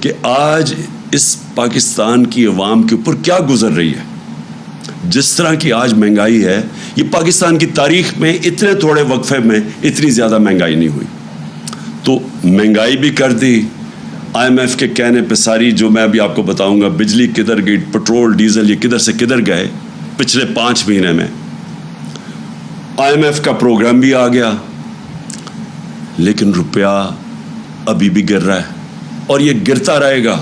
کہ آج اس پاکستان کی عوام کے اوپر کیا گزر رہی ہے. جس طرح کی آج مہنگائی ہے, یہ پاکستان کی تاریخ میں اتنے تھوڑے وقفے میں اتنی زیادہ مہنگائی نہیں ہوئی. تو مہنگائی بھی کر دی IMF کے کہنے پہ ساری, جو میں ابھی آپ کو بتاؤں گا, بجلی کدھر گئی, پٹرول ڈیزل یہ کدھر سے کدھر گئے پچھلے 5 مہینے میں. IMF کا پروگرام بھی آ گیا, لیکن روپیہ ابھی بھی گر رہا ہے اور یہ گرتا رہے گا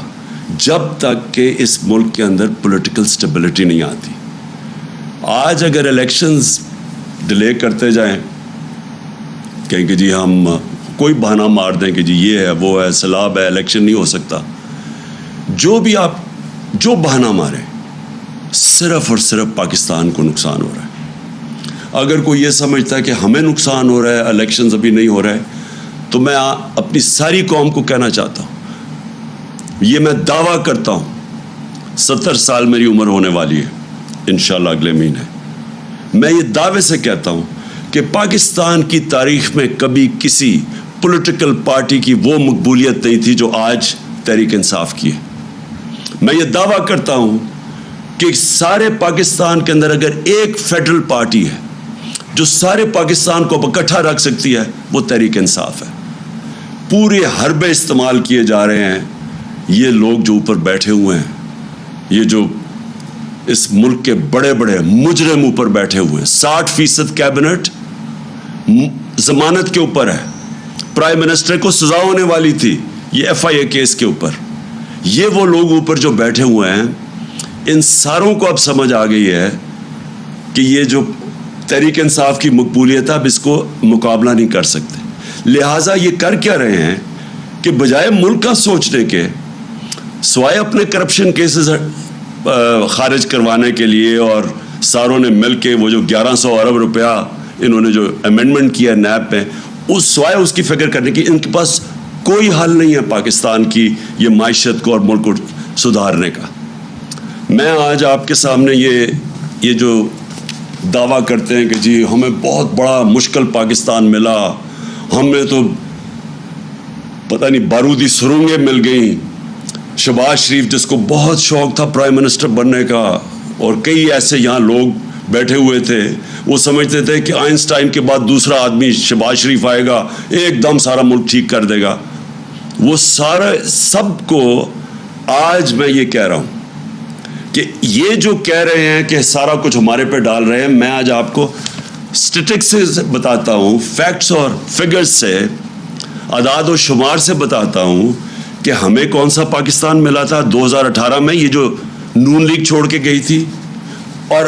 جب تک کہ اس ملک کے اندر پولیٹیکل سٹیبلٹی نہیں آتی. آج اگر الیکشنز ڈیلے کرتے جائیں, کہیں کہ جی ہم کوئی بہانہ مار دیں کہ جی یہ ہے وہ ہے سیلاب ہے الیکشن نہیں ہو سکتا, جو بھی آپ جو بہانہ ماریں صرف اور صرف پاکستان کو نقصان ہو رہا ہے. اگر کوئی یہ سمجھتا ہے کہ ہمیں نقصان ہو رہا ہے, الیکشنز ابھی نہیں ہو رہا ہے, تو میں اپنی ساری قوم کو کہنا چاہتا ہوں, یہ میں دعویٰ کرتا ہوں, 70 سال میری عمر ہونے والی ہے انشاءاللہ اگلے مہینے, میں یہ دعوے سے کہتا ہوں کہ پاکستان کی تاریخ میں کبھی کسی پولیٹیکل پارٹی کی وہ مقبولیت نہیں تھی جو آج تحریک انصاف کی ہے. میں یہ دعویٰ کرتا ہوں کہ سارے پاکستان کے اندر اگر ایک فیڈرل پارٹی ہے جو سارے پاکستان کو اکٹھا رکھ سکتی ہے, وہ تحریک انصاف ہے. پورے حربے استعمال کیے جا رہے ہیں یہ لوگ جو اوپر بیٹھے ہوئے ہیں, یہ جو اس ملک کے بڑے بڑے مجرم اوپر بیٹھے ہوئے ہیں. 60% کیبنٹ ضمانت کے اوپر ہے, پرائم منسٹر کو سزا ہونے والی تھی یہ FIA کیس کے اوپر. یہ وہ لوگ اوپر جو بیٹھے ہوئے ہیں, ان ساروں کو اب سمجھ آ گئی ہے کہ یہ جو تحریک انصاف کی مقبولیت ہے اب اس کو مقابلہ نہیں کر سکتے. لہٰذا یہ کر کیا رہے ہیں کہ بجائے ملک کا سوچنے کے, سوائے اپنے کرپشن کیسز خارج کروانے کے لیے, اور ساروں نے مل کے وہ جو 1100 ارب روپیہ انہوں نے جو امینڈمنٹ کیا نیب پہ, اس سوائے اس کی فکر کرنے کی ان کے پاس کوئی حل نہیں ہے پاکستان کی یہ معیشت کو اور ملک کو سدھارنے کا. میں آج آپ کے سامنے یہ جو دعویٰ کرتے ہیں کہ جی ہمیں بہت بڑا مشکل پاکستان ملا, ہمیں تو پتہ نہیں بارودی سرنگیں مل گئیں. شہباز شریف جس کو بہت شوق تھا پرائم منسٹر بننے کا, اور کئی ایسے یہاں لوگ بیٹھے ہوئے تھے, وہ سمجھتے تھے کہ آئنسٹائن کے بعد دوسرا آدمی شہباز شریف آئے گا, ایک دم سارا ملک ٹھیک کر دے گا. وہ سب کو آج میں یہ کہہ رہا ہوں کہ یہ جو کہہ رہے ہیں کہ سارا کچھ ہمارے پہ ڈال رہے ہیں, میں آج آپ کو اسٹیٹکس سے بتاتا ہوں, فیکٹس اور فگرز سے, اعداد و شمار سے بتاتا ہوں کہ ہمیں کون سا پاکستان ملا تھا 2018 میں, یہ جو نون لیگ چھوڑ کے گئی تھی, اور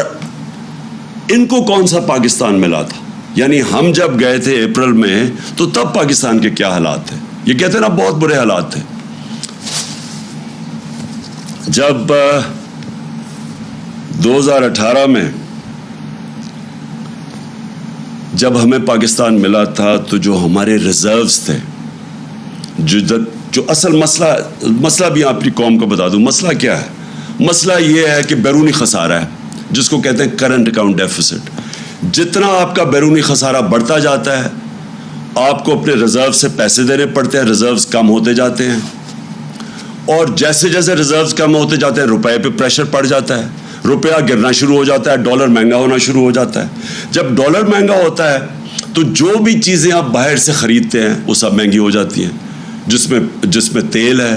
ان کو کون سا پاکستان ملا تھا. یعنی ہم جب گئے تھے اپریل میں تو تب پاکستان کے کیا حالات تھے, یہ کہتے ہیں نا بہت برے حالات تھے. جب 2018 میں جب ہمیں پاکستان ملا تھا تو جو ہمارے ریزروز تھے, جو اصل مسئلہ بھی آپ کی قوم کو بتا دوں, مسئلہ کیا ہے؟ مسئلہ یہ ہے کہ بیرونی خسارہ ہے جس کو کہتے ہیں کرنٹ اکاؤنٹ ڈیفیسٹ. جتنا آپ کا بیرونی خسارہ بڑھتا جاتا ہے آپ کو اپنے ریزرو سے پیسے دینے پڑتے ہیں, ریزروز کم ہوتے جاتے ہیں, اور جیسے جیسے ریزروز کم ہوتے جاتے ہیں روپے پہ پریشر پڑ جاتا ہے, روپیہ گرنا شروع ہو جاتا ہے, ڈالر مہنگا ہونا شروع ہو جاتا ہے. جب ڈالر مہنگا ہوتا ہے تو جو بھی چیزیں آپ باہر سے خریدتے ہیں وہ سب مہنگی ہو جاتی ہیں. جس میں تیل ہے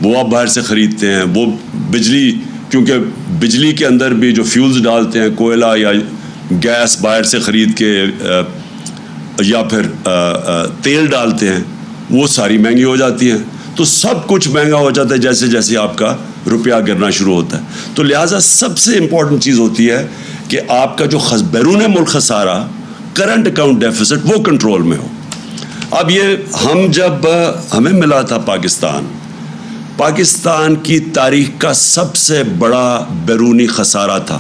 وہ آپ باہر سے خریدتے ہیں, وہ بجلی, کیونکہ بجلی کے اندر بھی جو فیولز ڈالتے ہیں, کوئلہ یا گیس باہر سے خرید کے یا پھر تیل ڈالتے ہیں, وہ ساری مہنگی ہو جاتی ہیں. تو سب کچھ مہنگا ہو جاتا ہے جیسے جیسے آپ کا روپیہ گرنا شروع ہوتا ہے. تو لہٰذا سب سے امپورٹنٹ چیز ہوتی ہے کہ آپ کا جو بیرون ملک خسارہ, کرنٹ اکاؤنٹ ڈیفیسٹ, وہ کنٹرول میں ہو. اب یہ جب ہمیں ملا تھا پاکستان کی تاریخ کا سب سے بڑا بیرونی خسارہ تھا,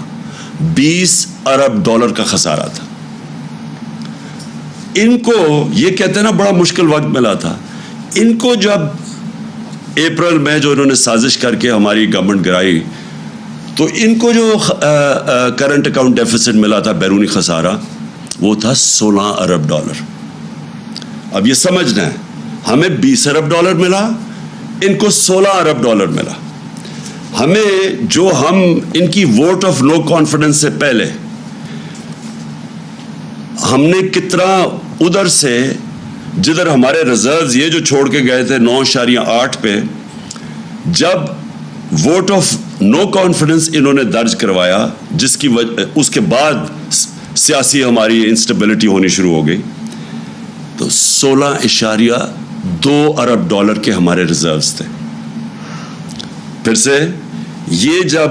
20 ارب ڈالر کا خسارہ تھا. ان کو یہ کہتے ہیں نا بڑا مشکل وقت ملا تھا. ان کو جب اپریل میں جو انہوں نے سازش کر کے ہماری گورنمنٹ گرائی, تو ان کو جو کرنٹ اکاؤنٹ ڈیفیسٹ ملا تھا بیرونی خسارہ, وہ تھا 16 ارب ڈالر. اب یہ سمجھنا ہے, ہمیں 20 ارب ڈالر ملا, ان کو $16 ملا. ہمیں جو ہم ان کی ووٹ آف نو کانفیڈنس سے پہلے ہم نے کتنا ادھر سے جدھر ہمارے ریزروز یہ جو چھوڑ کے گئے تھے 9.8 پہ، جب ووٹ آف نو کانفیڈنس انہوں نے درج کروایا، جس کی اس کے بعد سیاسی ہماری انسٹیبلٹی ہونی شروع ہو گئی، تو $16.2 ارب کے ہمارے ریزروز تھے. پھر سے یہ جب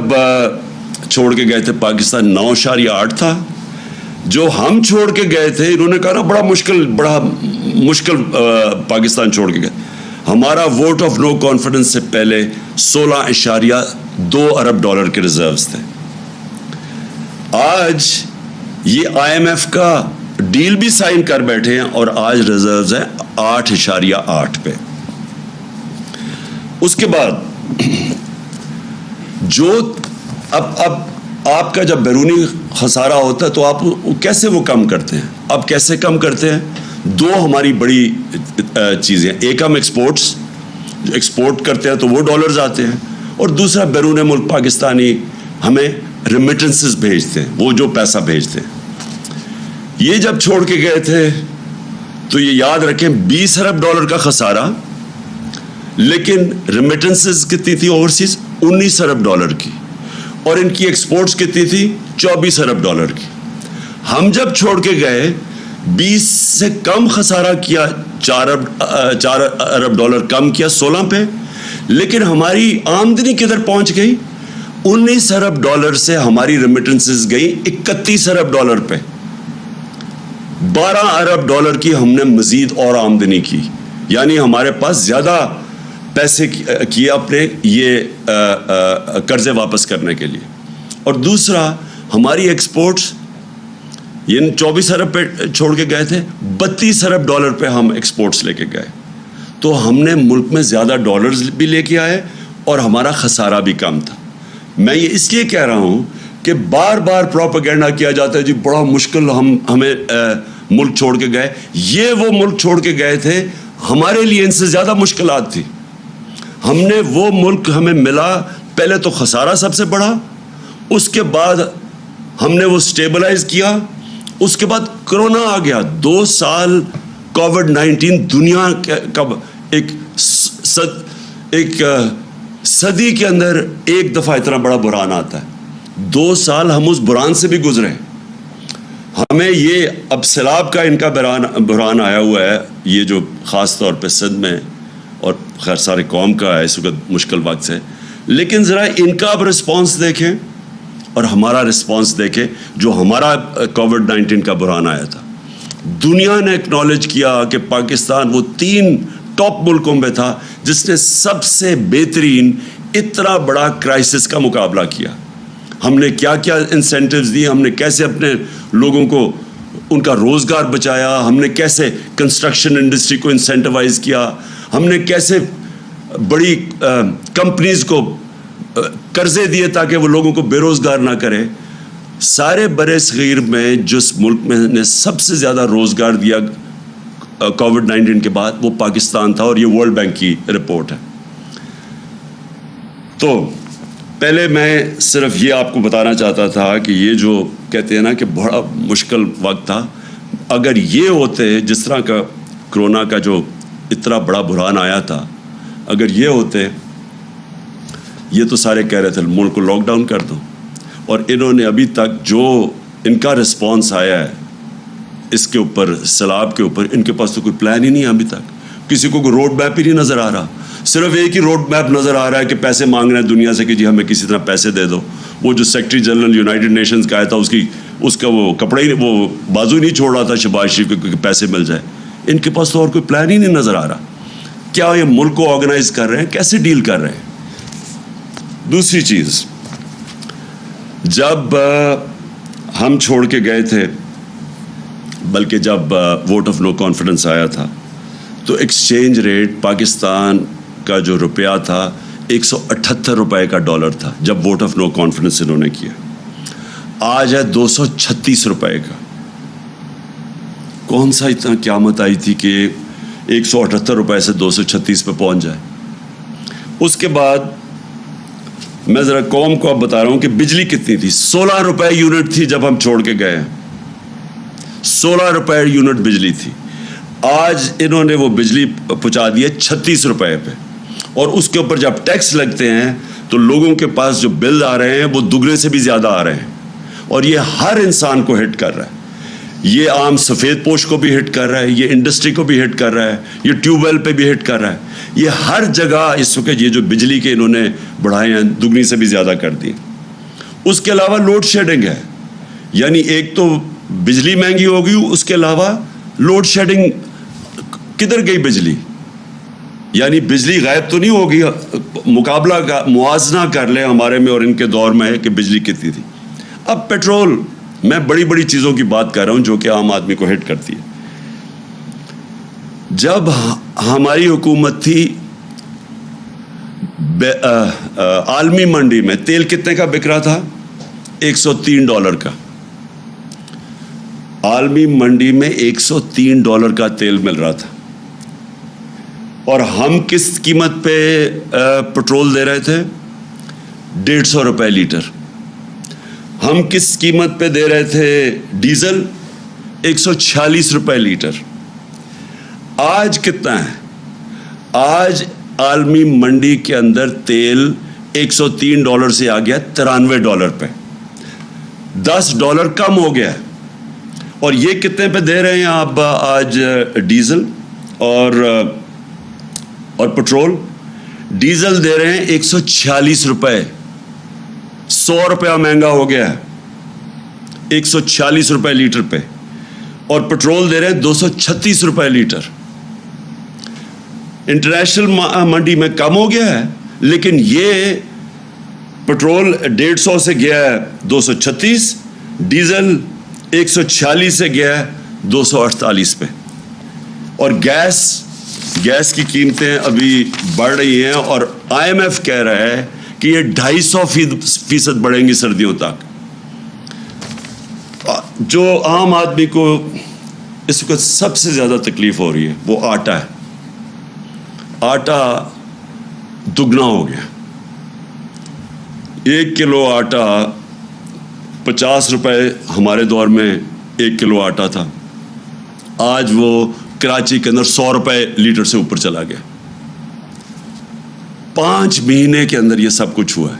چھوڑ کے گئے تھے پاکستان 9.8 تھا. جو ہم چھوڑ کے گئے تھے انہوں نے کہا نا بڑا مشکل پاکستان چھوڑ کے گئے. ہمارا ووٹ آف نو کانفیڈنس سے پہلے $16.2 ارب کے ریزروز تھے. آج یہ IMF کا ڈیل بھی سائن کر بیٹھے ہیں اور آج ریزروز ہیں 8.8 پہ. اس کے بعد جو اب آپ کا جب بیرونی خسارہ ہوتا ہے تو آپ کیسے وہ کم کرتے ہیں؟ اب کیسے کم کرتے ہیں؟ دو ہماری بڑی چیزیں، ایک ہم ایکسپورٹ کرتے ہیں تو وہ ڈالرز آتے ہیں، اور دوسرا بیرون ملک پاکستانی ہمیں ریمیٹنسز بھیجتے ہیں، وہ جو پیسہ بھیجتے ہیں. یہ جب چھوڑ کے گئے تھے تو یہ یاد رکھیں $20 ارب کا خسارہ، لیکن ریمیٹنسز کتنی تھی اوورسیز؟ $19 ارب کی، اور ان کی ایکسپورٹس کتنی تھی؟ $24 ارب کی. ہم جب چھوڑ کے گئے 20 سے کم خسارہ کیا، $4 ارب کم کیا 16 پہ، لیکن ہماری آمدنی کدھر پہنچ گئی؟ $19 ارب سے ہماری ریمیٹنسز گئی $31 ارب پہ. $12 ارب کی ہم نے مزید اور آمدنی کی، یعنی ہمارے پاس زیادہ پیسے کیے اپنے یہ قرضے واپس کرنے کے لیے. اور دوسرا ہماری ایکسپورٹس یہ 24 ارب پہ چھوڑ کے گئے تھے، $32 ارب پہ ہم ایکسپورٹس لے کے گئے. تو ہم نے ملک میں زیادہ ڈالرز بھی لے کے آئے اور ہمارا خسارہ بھی کم تھا. میں یہ اس لیے کہہ رہا ہوں کہ بار بار پروپیگنڈا کیا جاتا ہے جی بڑا مشکل ہمیں ملک چھوڑ کے گئے. یہ وہ ملک چھوڑ کے گئے تھے، ہمارے لیے ان سے زیادہ مشکلات تھی. ہم نے وہ ملک ہمیں ملا، پہلے تو خسارہ سب سے بڑا، اس کے بعد ہم نے وہ سٹیبلائز کیا، اس کے بعد کرونا آ گیا. 2 سال کووڈ-19 دنیا کا ایک صدی کے اندر ایک دفعہ اتنا بڑا بحران آتا ہے. 2 سال ہم اس بحران سے بھی گزرے. ہمیں یہ اب سیلاب کا ان کا بحران آیا ہوا ہے، یہ جو خاص طور پہ سندھ میں اور خیر سارے قوم کا ہے اس وقت مشکل وقت سے. لیکن ذرا ان کا اب رسپانس دیکھیں اور ہمارا رسپانس دیکھیں. جو ہمارا کووڈ-19 کا بحران آیا تھا، دنیا نے ایکنالج کیا کہ پاکستان وہ 3 ٹاپ ملکوں میں تھا جس نے سب سے بہترین اتنا بڑا کرائسس کا مقابلہ کیا. ہم نے کیا کیا انسینٹیوز دی، ہم نے کیسے اپنے لوگوں کو ان کا روزگار بچایا، ہم نے کیسے کنسٹرکشن انڈسٹری کو انسینٹیوائز کیا، ہم نے کیسے بڑی کمپنیز کو قرضے دیے تاکہ وہ لوگوں کو بے روزگار نہ کرے. سارے برِ صغیر میں جس ملک میں نے سب سے زیادہ روزگار دیا کووڈ-19 کے بعد وہ پاکستان تھا، اور یہ ورلڈ بینک کی رپورٹ ہے. تو پہلے میں صرف یہ آپ کو بتانا چاہتا تھا کہ یہ جو کہتے ہیں نا کہ بڑا مشکل وقت تھا، اگر یہ ہوتے جس طرح کا کرونا کا جو اتنا بڑا بحران آیا تھا، اگر یہ ہوتے، یہ تو سارے کہہ رہے تھے ملک کو لاک ڈاؤن کر دو، اور انہوں نے ابھی تک جو ان کا رسپانس آیا ہے اس کے اوپر، سیلاب کے اوپر، ان کے پاس تو کوئی پلان ہی نہیں ہے ابھی تک. کسی کو کوئی روڈ میپ ہی نہیں نظر آ رہا. صرف ایک ہی روڈ میپ نظر آ رہا ہے کہ پیسے مانگ رہے ہیں دنیا سے کہ جی ہمیں کسی طرح پیسے دے دو. وہ جو سیکرٹری جنرل یونائٹڈ نیشنز کا آیا تھا اس کا وہ کپڑا ہی، وہ بازو نہیں چھوڑ رہا تھا شہباز شریف کو کہ پیسے مل جائے. ان کے پاس تو اور کوئی پلان ہی نہیں نظر آ رہا. کیا یہ ملک کو آرگنائز کر رہے ہیں؟ کیسے ڈیل کر رہے ہیں؟ دوسری چیز، جب ہم چھوڑ کے گئے تھے، بلکہ جب ووٹ آف نو کانفیڈنس آیا تھا، تو ایکسچینج ریٹ پاکستان کا جو روپیہ تھا 178 روپے کا ڈالر تھا جب ووٹ آف نو کانفیڈنس انہوں نے کیا. آج ہے 236 روپے کا. کون سا اتنا قیامت آئی تھی کہ 178 روپے سے 236 پہ پہنچ جائے؟ اس کے بعد میں ذرا قوم کو اب بتا رہا ہوں کہ بجلی کتنی تھی. 16 روپے یونٹ تھی جب ہم چھوڑ کے گئے ہیں. 16 روپے یونٹ بجلی تھی. آج انہوں نے وہ بجلی پہنچا دی ہے 36 روپے پہ, اور اس کے اوپر جب ٹیکس لگتے ہیں تو لوگوں کے پاس جو بل آ رہے ہیں وہ دگنے سے بھی زیادہ آ رہے ہیں, اور یہ ہر انسان کو ہٹ کر رہا ہے. یہ عام سفید پوش کو بھی ہٹ کر رہا ہے, یہ انڈسٹری کو بھی ہٹ کر رہا ہے, یہ ٹیوب ویل پہ بھی ہٹ کر رہا ہے. یہ ہر جگہ اس وقت یہ جو بجلی کے انہوں نے بڑھائے ہیں دگنی سے بھی زیادہ کر دی. اس کے علاوہ لوڈ شیڈنگ ہے, یعنی ایک تو بجلی مہنگی ہو گئی, اس کے علاوہ لوڈ شیڈنگ. کدھر گئی بجلی؟ یعنی بجلی غائب تو نہیں ہوگی. مقابلہ کا موازنہ کر لیں ہمارے میں اور ان کے دور میں ہے کہ بجلی کتنی تھی. اب پیٹرول, میں بڑی بڑی چیزوں کی بات کر رہا ہوں جو کہ عام آدمی کو ہٹ کرتی ہے. جب ہماری حکومت تھی, عالمی منڈی میں تیل کتنے کا بک رہا تھا؟ $103 کا. عالمی منڈی میں $103 کا تیل مل رہا تھا, اور ہم کس قیمت پہ پیٹرول دے رہے تھے؟ 150 روپے لیٹر. ہم کس قیمت پہ دے رہے تھے ڈیزل؟ 146 روپے لیٹر. آج کتنا ہے؟ آج عالمی منڈی کے اندر تیل $103 سے آ گیا $93 پہ. $10 کم ہو گیا ہے. اور یہ کتنے پہ دے رہے ہیں آپ آج ڈیزل اور پیٹرول؟ ڈیزل دے رہے ہیں 146 روپے. 100 روپیہ مہنگا ہو گیا ہے 146 روپے لیٹر پہ. اور پیٹرول دے رہے ہیں 236 روپے لیٹر. انٹرنیشنل منڈی میں کم ہو گیا ہے, لیکن یہ پیٹرول 150 سے گیا ہے 236, ڈیزل 146 سے گیا ہے 248 پہ. اور گیس کی قیمتیں ابھی بڑھ رہی ہیں, اور IMF کہہ رہا ہے کہ یہ 250% بڑھیں گی سردیوں تک. جو عام آدمی کو اس وقت سب سے زیادہ تکلیف ہو رہی ہے وہ آٹا ہے. آٹا دگنا ہو گیا. 1 کلو آٹا 50 روپے ہمارے دور میں 1 کلو آٹا تھا. آج وہ کراچی کے اندر 100 روپے لیٹر سے اوپر چلا گیا. 5 مہینے کے اندر یہ سب کچھ ہوا ہے.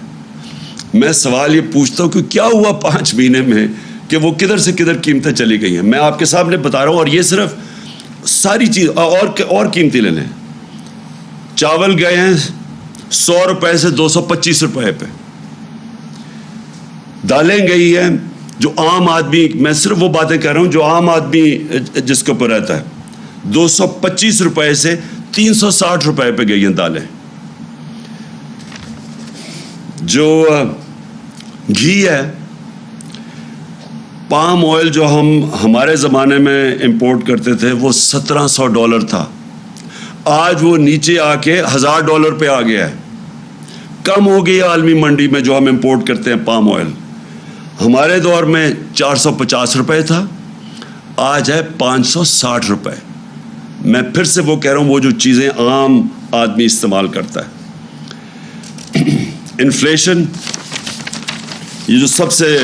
میں سوال یہ پوچھتا ہوں کہ کیا ہوا 5 مہینے میں کہ وہ کدھر سے کدھر قیمتیں چلی گئی ہیں. میں آپ کے سامنے بتا رہا ہوں, اور یہ صرف ساری چیز اور قیمتیں لے لیں. چاول گئے ہیں 100 روپے سے 225 روپے پہ. دالیں گئی ہیں, جو عام آدمی, میں صرف وہ باتیں کر رہا ہوں جو عام آدمی جس کے اوپر رہتا ہے, 225 روپے سے 360 روپے پہ گئی ہیں دالیں. جو گھی ہے, پام آئل جو ہمارے زمانے میں امپورٹ کرتے تھے وہ $1700 تھا. آج وہ نیچے آ کے $1000 پہ آ گیا ہے. کم ہو گئی عالمی منڈی میں جو ہم امپورٹ کرتے ہیں پام آئل. ہمارے دور میں 450 روپے تھا, آج ہے 560 روپے. میں پھر سے وہ کہہ رہا ہوں, وہ جو چیزیں عام آدمی استعمال کرتا ہے. انفلیشن, یہ جو سب سے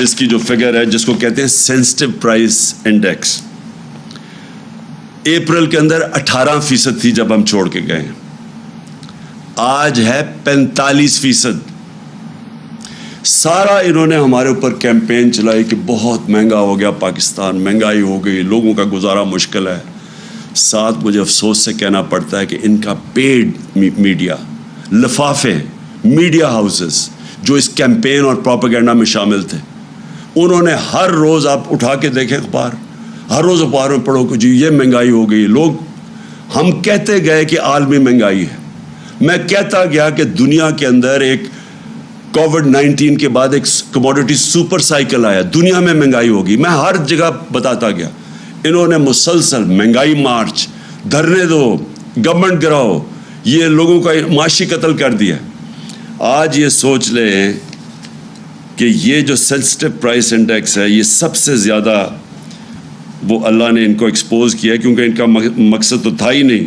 اس کی جو فگر ہے جس کو کہتے ہیں سینسٹیو پرائس انڈیکس, اپریل کے اندر 18% تھی جب ہم چھوڑ کے گئے ہیں. آج ہے 45%. سارا انہوں نے ہمارے اوپر کیمپین چلائی کہ بہت مہنگا ہو گیا پاکستان, مہنگائی ہو گئی, لوگوں کا گزارا مشکل ہے. ساتھ مجھے افسوس سے کہنا پڑتا ہے کہ ان کا پیڈ میڈیا, لفافے, میڈیا ہاؤسز جو اس کیمپین اور پروپیگنڈا میں شامل تھے, انہوں نے ہر روز, آپ اٹھا کے دیکھیں اخبار, ہر روز اخبار میں پڑھو کہ جی یہ مہنگائی ہو گئی. ہم کہتے گئے کہ عالمی مہنگائی ہے. میں کہتا گیا کہ دنیا کے اندر ایک کووڈ-19 کے بعد ایک کموڈٹی سپر سائیکل آیا, دنیا میں مہنگائی ہوگی. میں ہر جگہ بتاتا گیا. انہوں نے مسلسل مہنگائی مارچ, دھرنے دو, گورنمنٹ گراؤ, یہ لوگوں کا معاشی قتل کر دیا. آج یہ سوچ لیں کہ یہ جو سینسٹیو پرائس انڈیکس ہے, یہ سب سے زیادہ وہ اللہ نے ان کو ایکسپوز کیا, کیونکہ ان کا مقصد تو تھا ہی نہیں.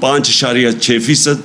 5.6%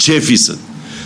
6%।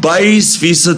22%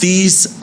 $30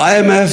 IMF,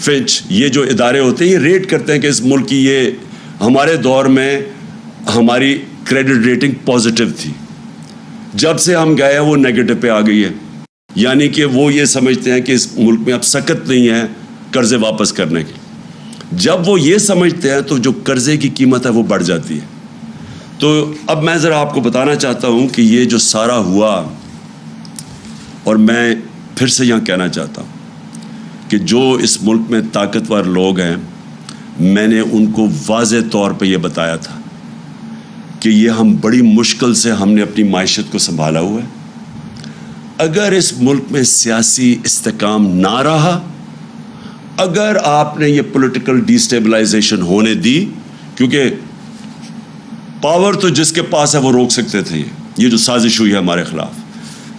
فچ یہ جو ادارے ہوتے ہیں یہ ریٹ کرتے ہیں کہ اس ملک کی یہ ہمارے دور میں ہماری کریڈٹ ریٹنگ پازیٹیو تھی، جب سے ہم گئے ہیں وہ نیگیٹو پہ آ گئی ہے. یعنی کہ وہ یہ سمجھتے ہیں کہ اس ملک میں اب سکت نہیں ہے قرضے واپس کرنے کی. جب وہ یہ سمجھتے ہیں تو جو قرضے کی قیمت ہے وہ بڑھ جاتی ہے. تو اب میں ذرا آپ کو بتانا چاہتا ہوں کہ یہ جو سارا ہوا، اور میں پھر سے یہاں کہنا چاہتا ہوں کہ جو اس ملک میں طاقتور لوگ ہیں، میں نے ان کو واضح طور پہ یہ بتایا تھا کہ یہ ہم بڑی مشکل سے ہم نے اپنی معیشت کو سنبھالا ہوا ہے. اگر اس ملک میں سیاسی استحکام نہ رہا، اگر آپ نے یہ پولیٹیکل ڈی اسٹیبلائزیشن ہونے دی، کیونکہ پاور تو جس کے پاس ہے وہ روک سکتے تھے یہ جو سازش ہوئی ہے ہمارے خلاف.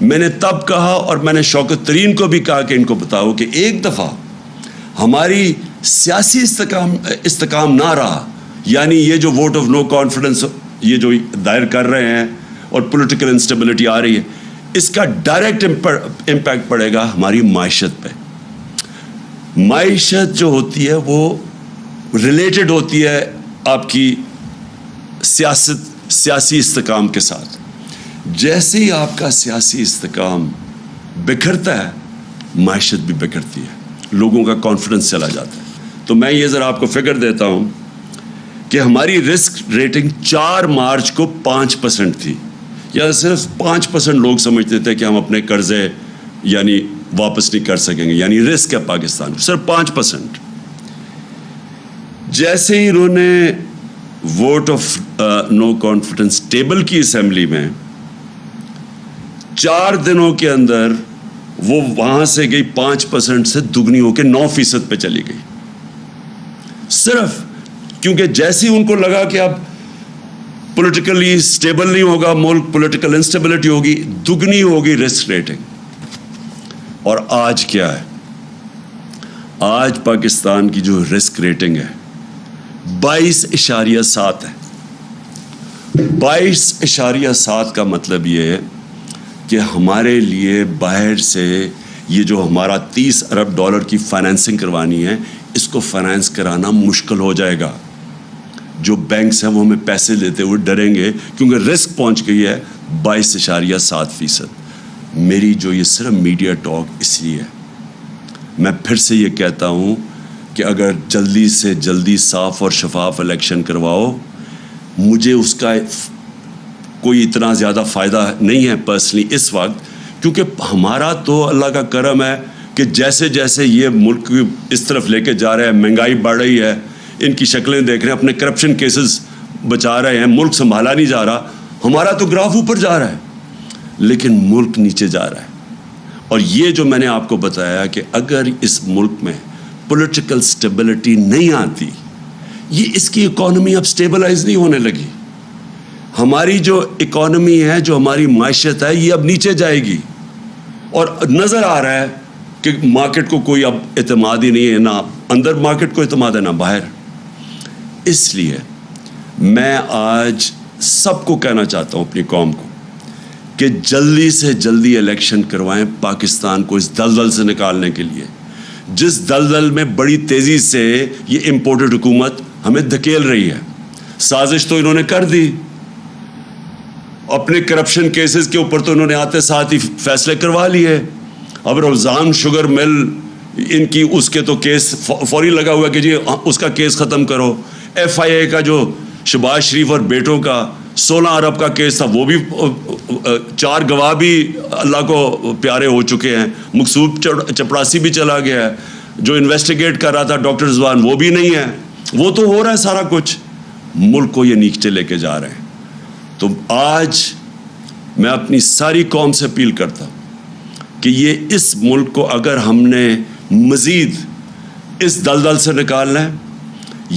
میں نے تب کہا اور میں نے شوکت ترین کو بھی کہا کہ ان کو بتاؤ کہ ایک دفعہ ہماری سیاسی استحکام نہ رہا، یعنی یہ جو ووٹ آف نو کانفیڈنس یہ جو دائر کر رہے ہیں اور پولیٹیکل انسٹیبلٹی آ رہی ہے، اس کا ڈائریکٹ امپیکٹ پڑے گا ہماری معیشت پہ. معیشت جو ہوتی ہے وہ ریلیٹڈ ہوتی ہے آپ کی سیاسی استحکام کے ساتھ. جیسے ہی آپ کا سیاسی استحکام بکھرتا ہے، معیشت بھی بکھرتی ہے، لوگوں کا کانفیڈنس چلا جاتا ہے. تو میں یہ ذرا آپ کو فگر دیتا ہوں کہ ہماری رسک ریٹنگ 4 مارچ کو 5% تھی، یا صرف 5% لوگ سمجھتے تھے کہ ہم اپنے قرضے یعنی واپس نہیں کر سکیں گے، یعنی رسک ہے پاکستان کو، صرف 5%. جیسے ہی انہوں نے vote of no confidence table کی اسمبلی میں، 4 دنوں کے اندر وہ وہاں سے گئی 5% سے دگنی ہو کے 9% پہ چلی گئی. صرف کیونکہ جیسے ہی ان کو لگا کہ اب پولیٹیکلی اسٹیبل نہیں ہوگا ملک، پولیٹیکل انسٹیبلٹی ہوگی، دگنی ہوگی رسک ریٹنگ. اور آج کیا ہے؟ آج پاکستان کی جو رسک ریٹنگ ہے 22.7 ہے. 22.7 کا مطلب یہ ہے کہ ہمارے لیے باہر سے یہ جو ہمارا $30 ارب کی فائنینسنگ کروانی ہے، اس کو فائنینس کرانا مشکل ہو جائے گا. جو بینکس ہیں وہ ہمیں پیسے لیتے ہوئے ڈریں گے، کیونکہ رسک پہنچ گئی ہے 22.7%. میری جو یہ صرف میڈیا ٹاک اس لیے ہے، میں پھر سے یہ کہتا ہوں کہ اگر جلدی سے جلدی صاف اور شفاف الیکشن کرواؤ، مجھے اس کا کوئی اتنا زیادہ فائدہ نہیں ہے پرسنلی اس وقت، کیونکہ ہمارا تو اللہ کا کرم ہے کہ جیسے جیسے یہ ملک اس طرف لے کے جا رہے ہیں، مہنگائی بڑھ رہی ہے، ان کی شکلیں دیکھ رہے ہیں، اپنے کرپشن کیسز بچا رہے ہیں، ملک سنبھالا نہیں جا رہا. ہمارا تو گراف اوپر جا رہا ہے لیکن ملک نیچے جا رہا ہے. اور یہ جو میں نے آپ کو بتایا کہ اگر اس ملک میں پولیٹیکل سٹیبلٹی نہیں آتی، یہ اس کی اکانومی اب سٹیبلائز نہیں ہونے لگی. ہماری جو اکانومی ہے، جو ہماری معیشت ہے، یہ اب نیچے جائے گی. اور نظر آ رہا ہے کہ مارکیٹ کو کوئی اب اعتماد ہی نہیں ہے، نہ اندر مارکیٹ کو اعتماد ہے نہ باہر. اس لیے میں آج سب کو کہنا چاہتا ہوں، اپنی قوم کو، کہ جلدی سے جلدی الیکشن کروائیں پاکستان کو اس دلدل سے نکالنے کے لیے، جس دلدل میں بڑی تیزی سے یہ امپورٹڈ حکومت ہمیں دھکیل رہی ہے. سازش تو انہوں نے کر دی، اپنے کرپشن کیسز کے اوپر تو انہوں نے آتے ساتھ ہی فیصلے کروا لیے. اب رمضان شوگر مل ان کی اس کے تو کیس فوری لگا ہوا کہ جی اس کا کیس ختم کرو. ایف آئی اے کا جو شہباز شریف اور بیٹوں کا 16 ارب کا کیس تھا، وہ بھی 4 گواہ بھی اللہ کو پیارے ہو چکے ہیں. مقصود چپڑاسی بھی چلا گیا ہے، جو انویسٹیگیٹ کر رہا تھا ڈاکٹر رضوان وہ بھی نہیں ہے. وہ تو ہو رہا ہے سارا کچھ، ملک کو یہ نیچے لے کے جا رہے ہیں. تو آج میں اپنی ساری قوم سے اپیل کرتا ہوں کہ یہ اس ملک کو اگر ہم نے مزید اس دلدل سے نکالنا ہے،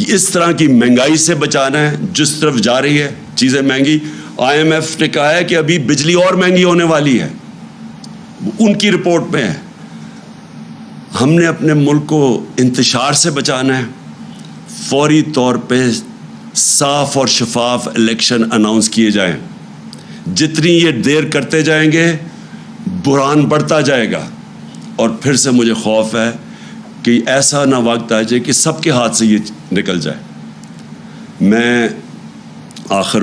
اس طرح کی مہنگائی سے بچانا ہے جس طرف جا رہی ہے چیزیں مہنگی. آئی ایم ایف نے کہا ہے کہ ابھی بجلی اور مہنگی ہونے والی ہے، ان کی رپورٹ میں ہے. ہم نے اپنے ملک کو انتشار سے بچانا ہے. فوری طور پہ صاف اور شفاف الیکشن اناؤنس کیے جائیں. جتنی یہ دیر کرتے جائیں گے بحران بڑھتا جائے گا. اور پھر سے مجھے خوف ہے کہ ایسا نہ وقت آ جائے کہ سب کے ہاتھ سے یہ نکل جائے. میں آخر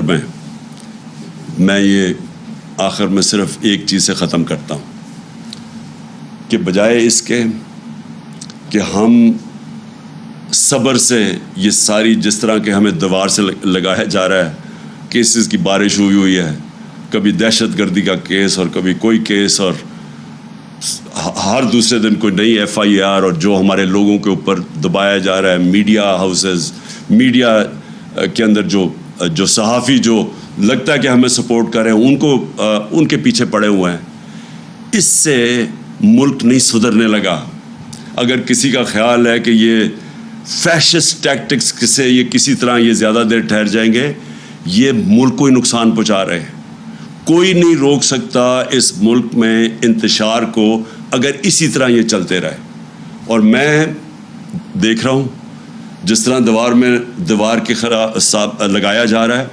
میں صرف ایک چیز سے ختم کرتا ہوں کہ بجائے اس کے کہ ہم صبر سے یہ ساری جس طرح کہ ہمیں دیوار سے لگایا جا رہا ہے، کیسز کی بارش ہوئی ہے، کبھی دہشت گردی کا کیس اور کبھی کوئی کیس، اور ہر دوسرے دن کوئی نئی FIR، اور جو ہمارے لوگوں کے اوپر دبایا جا رہا ہے، میڈیا ہاؤسز، میڈیا کے اندر جو صحافی جو لگتا ہے کہ ہمیں سپورٹ کر رہے ہیں، ان کے پیچھے پڑے ہوئے ہیں. اس سے ملک نہیں سدھرنے لگا. اگر کسی کا خیال ہے کہ یہ فیشسٹ ٹیکٹکس سے یہ کسی طرح یہ زیادہ دیر ٹھہر جائیں گے، یہ ملک کو ہی نقصان پہنچا رہے ہیں. کوئی نہیں روک سکتا اس ملک میں انتشار کو اگر اسی طرح یہ چلتے رہے. اور میں دیکھ رہا ہوں جس طرح دیوار کے خلاف لگایا جا رہا ہے.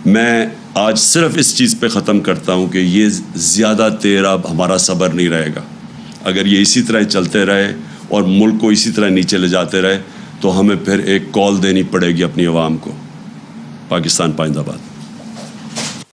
میں آج صرف اس چیز پہ ختم کرتا ہوں کہ یہ زیادہ دیر اب ہمارا صبر نہیں رہے گا. اگر یہ اسی طرح چلتے رہے اور ملک کو اسی طرح نیچے لے جاتے رہے تو ہمیں پھر ایک کال دینی پڑے گی اپنی عوام کو. پاکستان پائندہ باد.